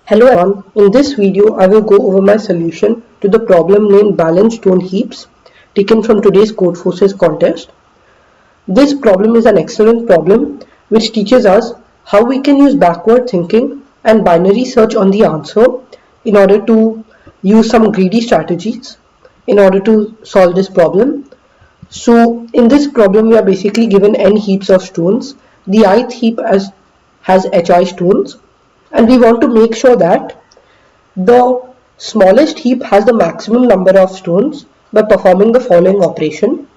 Hello everyone, in this video I will go over my solution to the problem named balanced stone heaps taken from today's Codeforces contest. This problem is an excellent problem which teaches us how we can use backward thinking and binary search on the answer in order to use some greedy strategies in order to solve this problem. So in this problem we are basically given n heaps of stones. The ith heap has hi stones and we want to make sure that the smallest heap has the maximum number of stones by performing the following operation.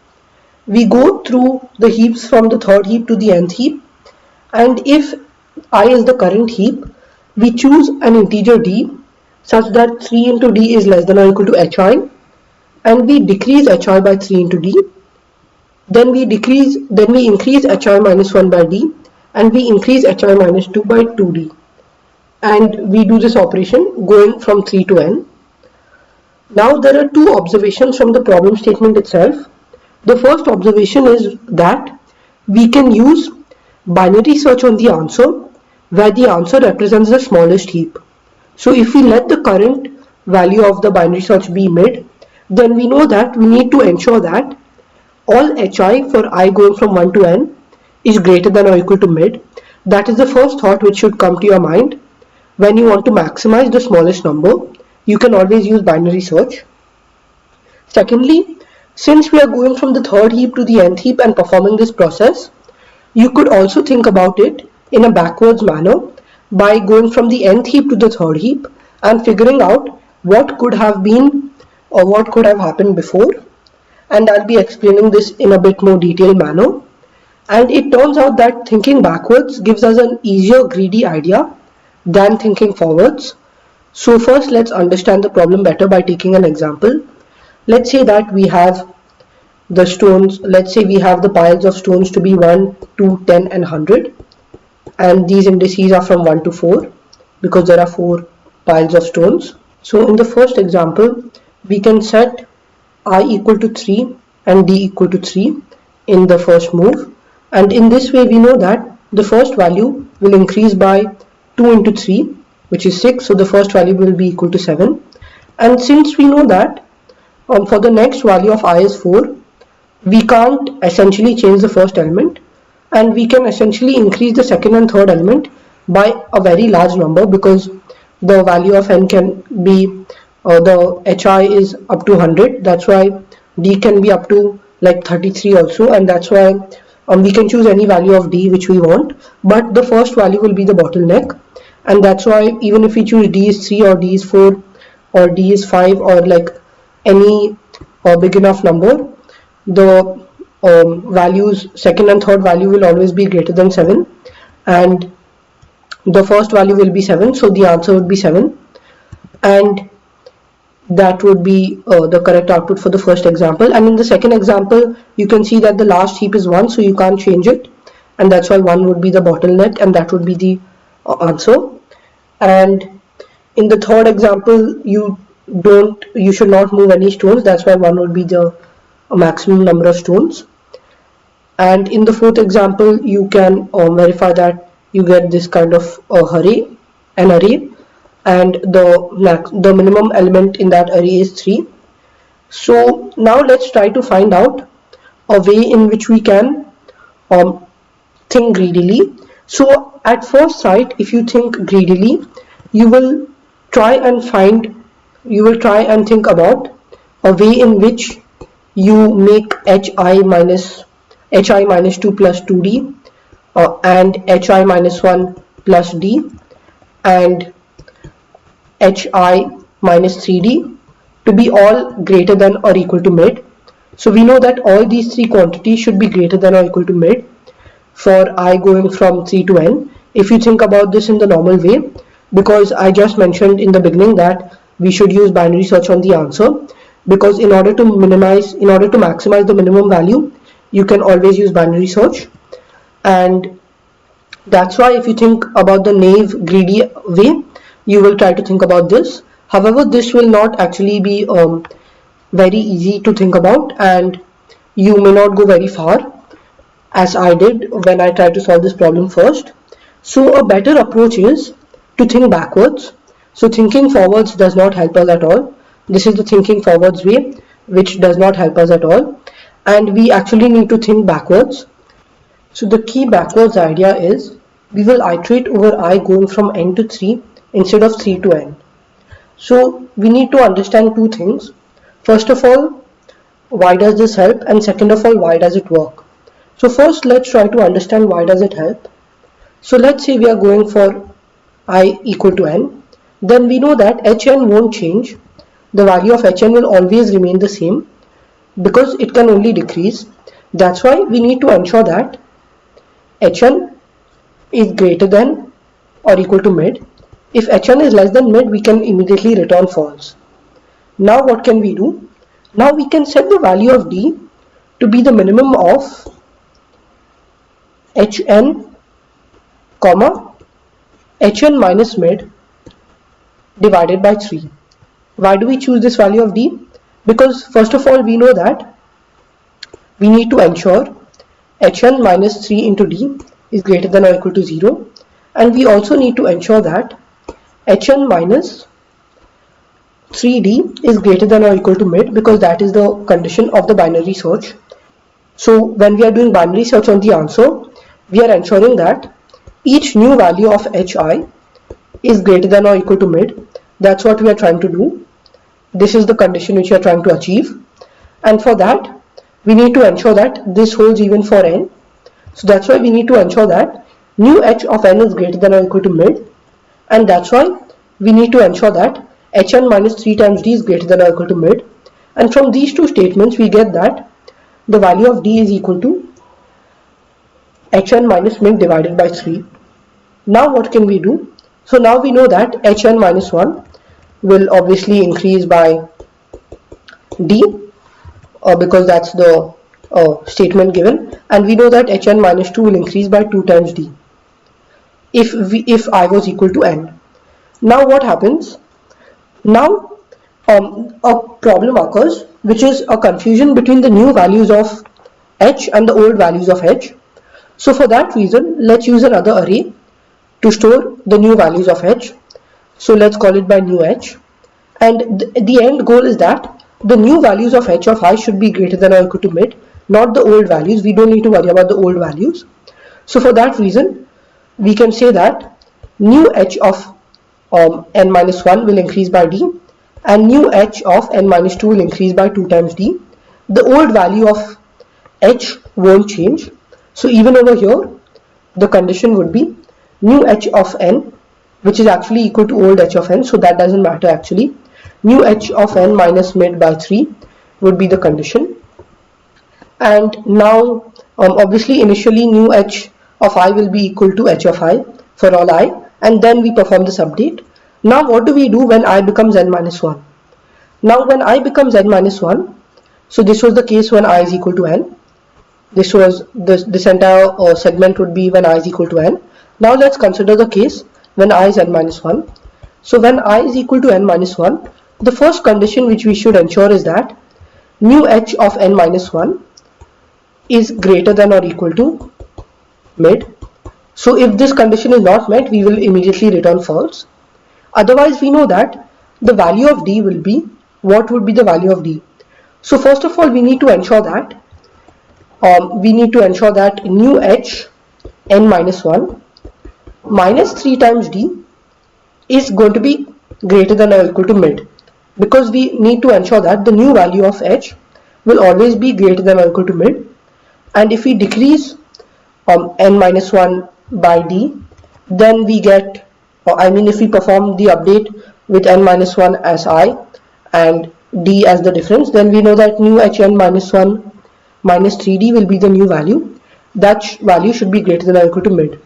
We go through the heaps from the third heap to the nth heap, and if I is the current heap, we choose an integer d such that 3 into d is less than or equal to hi, and we decrease hi by 3 into d. Then we increase hi minus 1 by d, and we increase hi minus 2 by 2d. And we do this operation going from 3 to n. Now there are two observations from the problem statement itself. The first observation is that we can use binary search on the answer where the answer represents the smallest heap. So if we let the current value of the binary search be mid, then we know that we need to ensure that all hi for I going from 1 to n is greater than or equal to mid. That is the first thought which should come to your mind. When you want to maximize the smallest number, you can always use binary search. Secondly, since we are going from the third heap to the nth heap and performing this process, you could also think about it in a backwards manner by going from the nth heap to the third heap and figuring out what could have been or what could have happened before. And I'll be explaining this in a bit more detailed manner. And it turns out that thinking backwards gives us an easier greedy idea than thinking forwards. So first let's understand the problem better by taking an example. Let's say that we have the stones, let's say we have the piles of stones to be 1, 2, 10 and 100, and these indices are from 1 to 4 because there are 4 piles of stones. So in the first example we can set I equal to 3 and d equal to 3 in the first move, and in this way we know that the first value will increase by 2 into 3, which is 6, so the first value will be equal to 7. And since we know that for the next value of I is 4, we can't essentially change the first element, and we can essentially increase the second and third element by a very large number because the value of n can be the hi is up to 100. That's why d can be up to like 33 also, and that's why we can choose any value of d which we want, but the first value will be the bottleneck. And that's why even if we choose d is 3 or d is 4 or d is 5 or like any big enough number, the values second and third value will always be greater than 7, and the first value will be 7, so the answer would be 7, and that would be the correct output for the first example. And in the second example you can see that the last heap is 1, so you can't change it, and that's why 1 would be the bottleneck and that would be the answer. And in the third example you should not move any stones, that's why 1 would be the maximum number of stones. And in the fourth example you can verify that you get this kind of an array, and the minimum element in that array is 3. So now let's try to find out a way in which we can think greedily. So at first sight, if you think greedily, you will try and think about a way in which you make hi minus 2 plus 2d and hi minus 1 plus d and hi minus 3d to be all greater than or equal to mid. So we know that all these three quantities should be greater than or equal to mid for I going from 3 to n. If you think about this in the normal way, because I just mentioned in the beginning that we should use binary search on the answer, because in order to maximize the minimum value, you can always use binary search. And that's why if you think about the naive greedy way, you will try to think about this. However, this will not actually be very easy to think about, and you may not go very far as I did when I tried to solve this problem first. So a better approach is to think backwards. So thinking forwards does not help us at all. This is the thinking forwards way, which does not help us at all. And we actually need to think backwards. So the key backwards idea is we will iterate over I going from n to 3 instead of 3 to n. So we need to understand two things. First of all, why does this help? And second of all, why does it work? So first, let's try to understand why does it help. So let's say we are going for I equal to n. Then we know that hn won't change. The value of hn will always remain the same because it can only decrease. That's why we need to ensure that hn is greater than or equal to mid. If hn is less than mid, we can immediately return false. Now what can we do? Now we can set the value of d to be the minimum of hn comma hn minus mid divided by 3. Why do we choose this value of d? Because first of all, we know that we need to ensure hn minus 3 into d is greater than or equal to 0, and we also need to ensure that hn minus 3d is greater than or equal to mid, because that is the condition of the binary search. So when we are doing binary search on the answer, we are ensuring that each new value of hi is greater than or equal to mid. That's what we are trying to do. This is the condition which we are trying to achieve, and for that we need to ensure that this holds even for n. So that's why we need to ensure that new h of n is greater than or equal to mid, and that's why we need to ensure that hn minus 3 times d is greater than or equal to mid. And from these two statements we get that the value of d is equal to hn minus mid divided by 3. Now what can we do? So now we know that hn minus 1 will obviously increase by d because that's the statement given, and we know that hn minus 2 will increase by 2 times d if I was equal to n. Now what happens? Now a problem occurs, which is a confusion between the new values of h and the old values of h. So for that reason, let's use another array to store the new values of h. So let's call it by new h, and the end goal is that the new values of h of I should be greater than or equal to mid, not the old values. We don't need to worry about the old values. So for that reason, we can say that new h of n minus 1 will increase by d, and new h of n minus 2 will increase by 2 times d. The old value of h won't change. So even over here, the condition would be new h of n, which is actually equal to old h of n, so that doesn't matter actually. New h of n minus mid by 3 would be the condition. And now obviously initially new h of I will be equal to h of I for all I, and then we perform this update. Now what do we do when I becomes n minus 1? Now when I becomes n minus 1, so this was the case when I is equal to n. This was this entire segment would be when I is equal to n. Now let's consider the case when I is n minus 1. So when I is equal to n minus 1, the first condition which we should ensure is that new h of n minus 1 is greater than or equal to mid. So if this condition is not met, we will immediately return false. Otherwise, we know that the value of d will be, what would be the value of d? So first of all, we need to ensure that new h n minus 1 minus 3 times d is going to be greater than or equal to mid, because we need to ensure that the new value of h will always be greater than or equal to mid. And if we decrease n minus 1 by d, then we get, if we perform the update with n minus 1 as I and d as the difference, then we know that new hn minus 1 minus 3d will be the new value. That value should be greater than or equal to mid.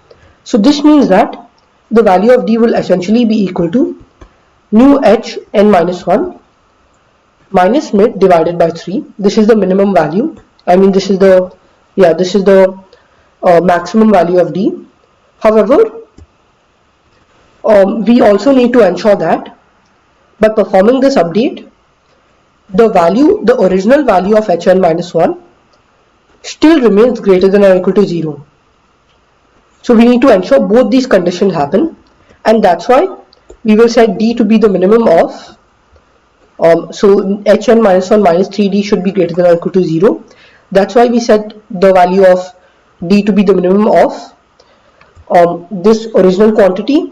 So this means that the value of d will essentially be equal to new h n minus 1 minus mid divided by 3. This is the minimum value. This is the maximum value of d. However, we also need to ensure that by performing this update, the original value of hn minus 1 still remains greater than or equal to 0. So we need to ensure both these conditions happen, and that's why we will set d to be the minimum of, so hn minus 1 minus 3d should be greater than or equal to 0. That's why we set the value of d to be the minimum of this original quantity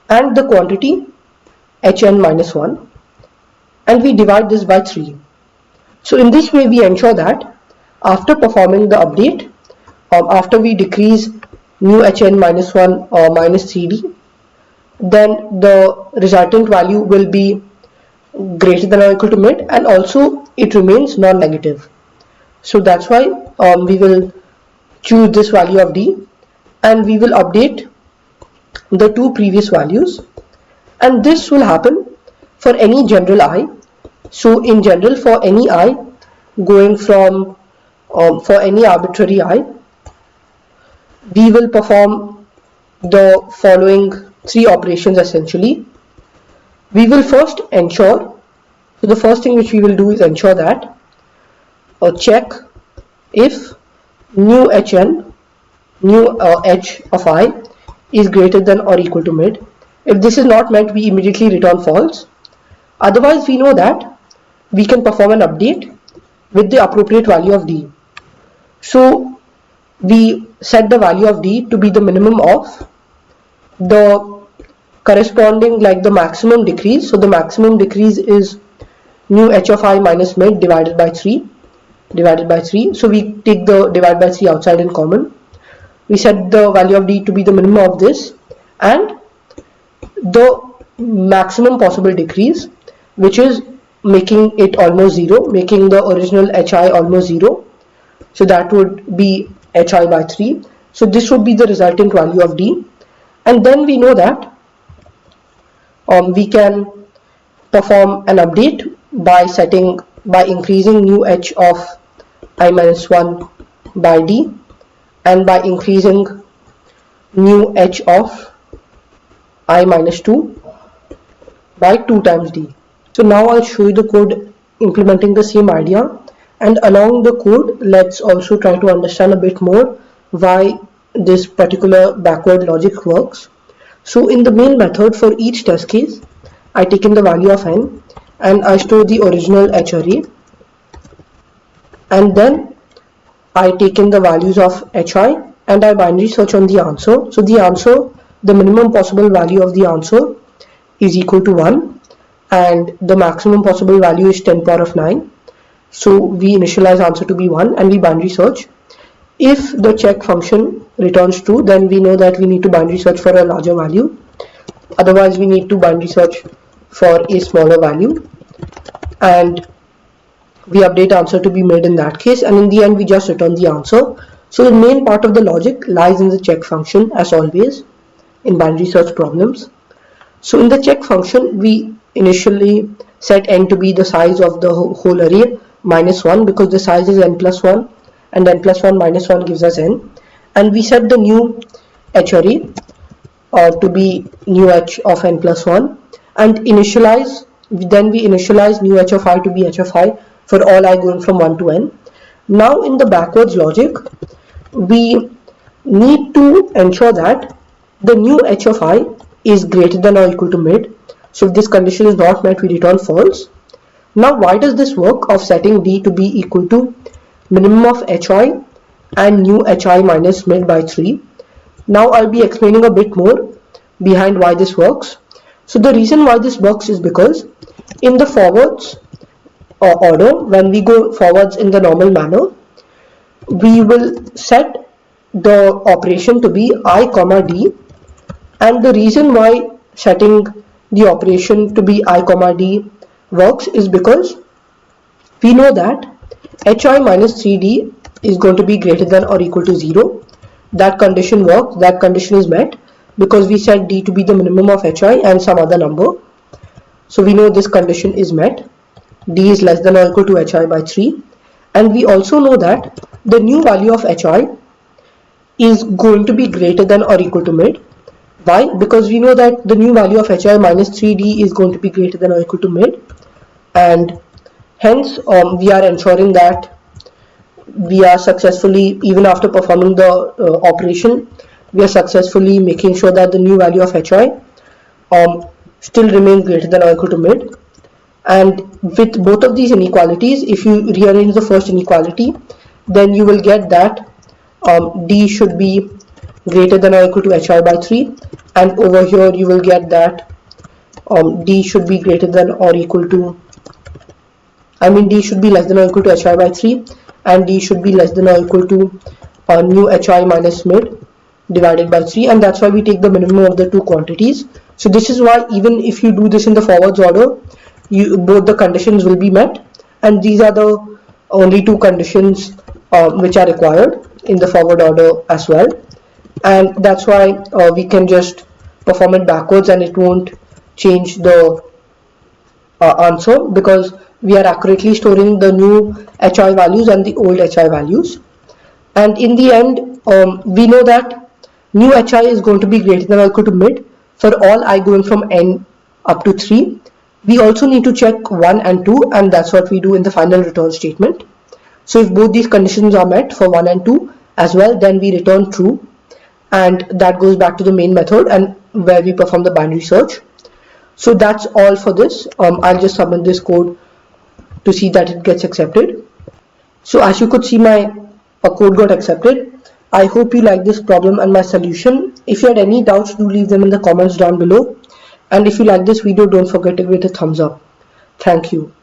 and the quantity hn minus 1, and we divide this by 3. So in this way we ensure that after performing the update, after we decrease new hn minus 1 or minus 3d, then the resultant value will be greater than or equal to mid, and also it remains non-negative. So that's why we will choose this value of d, and we will update the two previous values, and this will happen for any general I. So in general, for any I going from for any arbitrary I, we will perform the following three operations essentially. We will first ensure, so the first thing which we will do is ensure that check if new hn, new h of I is greater than or equal to mid. If this is not met, we immediately return false. Otherwise, we know that we can perform an update with the appropriate value of d. So we set the value of d to be the minimum of the corresponding, like the maximum decrease. So the maximum decrease is new h of I minus mid divided by 3. So we take the divide by 3 outside in common. We set the value of d to be the minimum of this and the maximum possible decrease, which is making it almost 0, making the original hi almost 0. So that would be hi by 3. So this would be the resultant value of d, and then we know that we can perform an update by increasing new h of I minus 1 by d, and by increasing new h of I minus 2 by 2 times d. So now I'll show you the code implementing the same idea, and along the code let's also try to understand a bit more why this particular backward logic works. So in the main method, for each test case, I take in the value of n and I store the original h array, and then I take in the values of hi and I binary search on the answer. So the answer, the minimum possible value of the answer is equal to 1, and the maximum possible value is 10 power of 9. So we initialize answer to be 1 and we binary search. If the check function returns true, then we know that we need to binary search for a larger value. Otherwise, we need to binary search for a smaller value, and we update answer to be mid in that case, and in the end we just return the answer. So the main part of the logic lies in the check function, as always in binary search problems. So in the check function, we initially set n to be the size of the whole array minus 1, because the size is n plus 1 and n plus 1 minus 1 gives us n, and we set the new h array to be new h of n plus 1 and then we initialize new h of I to be h of I for all I going from 1 to n. Now in the backwards logic, we need to ensure that the new h of I is greater than or equal to mid. So if this condition is not met, we return false. Now why does this work of setting d to be equal to minimum of hi and new hi minus mid by 3? Now I'll be explaining a bit more behind why this works. So the reason why this works is because in the forwards order, when we go forwards in the normal manner, we will set the operation to be I comma d, and the reason why setting the operation to be I comma d works is because we know that hi minus 3d is going to be greater than or equal to 0. That condition works, that condition is met because we set d to be the minimum of hi and some other number. So we know this condition is met, d is less than or equal to hi by 3, and we also know that the new value of hi is going to be greater than or equal to mid. Why? Because we know that the new value of hi minus 3d is going to be greater than or equal to mid, and hence we are ensuring that we are successfully, even after performing the operation, we are successfully making sure that the new value of hi still remains greater than or equal to mid. And with both of these inequalities, if you rearrange the first inequality, then you will get that D should be greater than or equal to HI by 3, and over here you will get that D should be greater than or equal to, D should be less than or equal to HI by 3, and D should be less than or equal to nu HI minus mid divided by 3, and that's why we take the minimum of the two quantities. So this is why even if you do this in the forwards order, both the conditions will be met, and these are the only two conditions which are required in the forward order as well, and that's why we can just perform it backwards and it won't change the answer, because we are accurately storing the new HI values and the old HI values. And in the end, we know that new HI is going to be greater than or equal to mid for all I going from n up to 3. We also need to check 1 and 2, and that's what we do in the final return statement. So if both these conditions are met for 1 and 2 as well, then we return true, and that goes back to the main method and where we perform the binary search. So that's all for this. I'll just submit this code to see that it gets accepted. So as you could see, my code got accepted. I hope you like this problem and my solution. If you had any doubts, do leave them in the comments down below. And if you like this video, don't forget to give it a thumbs up. Thank you.